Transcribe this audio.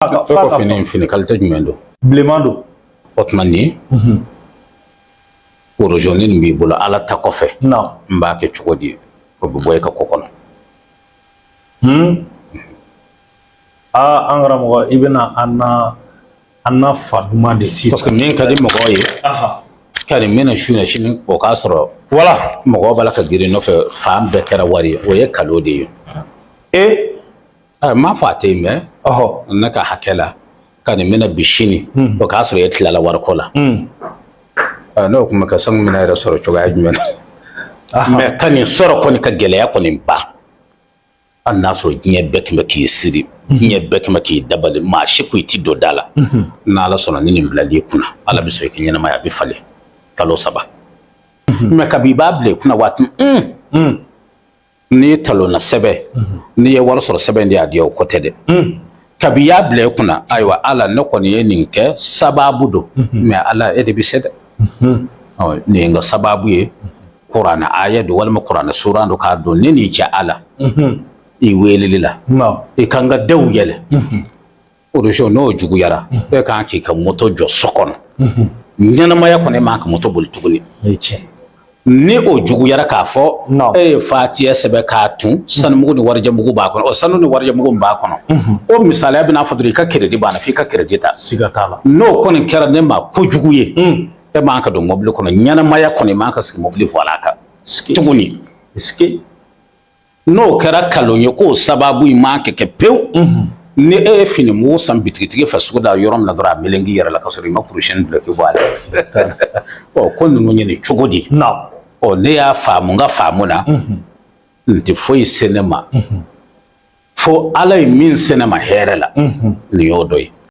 Faka fini kalite jumɛn don? Bilenman don. O tuma ni orojoni nin b'i bolo ala ta kɔfɛ n b'a kɛ cogo di o bɛ bɔ i ka ko kɔnɔ? An karamɔgɔ i bɛna an na fa duman de sisan. Parce que min ka di mɔgɔw ye kari n bɛna su na sini o k'a sɔrɔ wala mɔgɔw b'a la ka girin nɔfɛ fan bɛɛ kɛra wari ye o ye kalo de ye. N m'a fɔ a tɛ yen mɛ ne ka hakɛ la ka nin bɛna bi sini o k'a sɔrɔ e tilala wariko la. N'o kuma ka sanu mina yɛrɛ sɔrɔ cogoya jumɛn na mɛ ka nin sɔrɔ kɔni ka gɛlɛya kɔni ba hali n'a sɔrɔ diɲɛ bɛɛ tun bɛ k'i siri diɲɛ bɛɛ tun bɛ k'i dabali maa si ko i ti don da la n'ala sɔnna ni nin bilali i kunna ala bɛ sɔn i ka ɲɛnamaya a bɛ falen kalo 3 mɛ kabi i b'a bila i kunna waati n'i talonna sɛbɛn n'i ye wari sɔrɔ sɛbɛn de y'a di o ko tɛ dɛ kabi i y'a bila i kunna ayiwa ala ne kɔni ye nin kɛ sababu don mɛ ala e de bɛ se dɛ nin ye n ka sababu ye kuranɛ aya don walima kuranɛ sura don k'a dɔn ne n'i cɛ ala i weleli la i kan ka denw yɛlɛ orosɔn n'o juguyara e kan k'i ka moto jɔ so kɔnɔ ɲɛnamaya kɔni e man ka moto boli tuguni ni o juguyara k'a fɔ e ye fatiya sɛbɛn k'a tun sanumugu ni warijɛmugu b'a kɔnɔ o sanu ni warijɛmugu b'a kɔnɔ o misaliya bɛna fɔ dɔrɔn i ka crédit banna f'i ka crédit ta siga t'a la n'o kɔni kɛra ne ma kojugu ye e man ka don mobili kɔnɔ ɲɛnamaya kɔni man ka sigi mobili fɔ a kan tuguni n'o kɛra kalon ye k'o sababu in man kɛ pewu ni e ye fini mugu san bitigitigi fɛ sugu da yɔrɔ min na dɔrɔn a melenki yɛrɛ la ka sɔrɔ i ma kurusiyɛni bila k'i bɔ a la ko ninnu ye nin cogo di ne y'a faamu n ka faamu na n tɛ foyi se ne ma fo ala ye min se ne ma hɛrɛ la nin y'o dɔ ye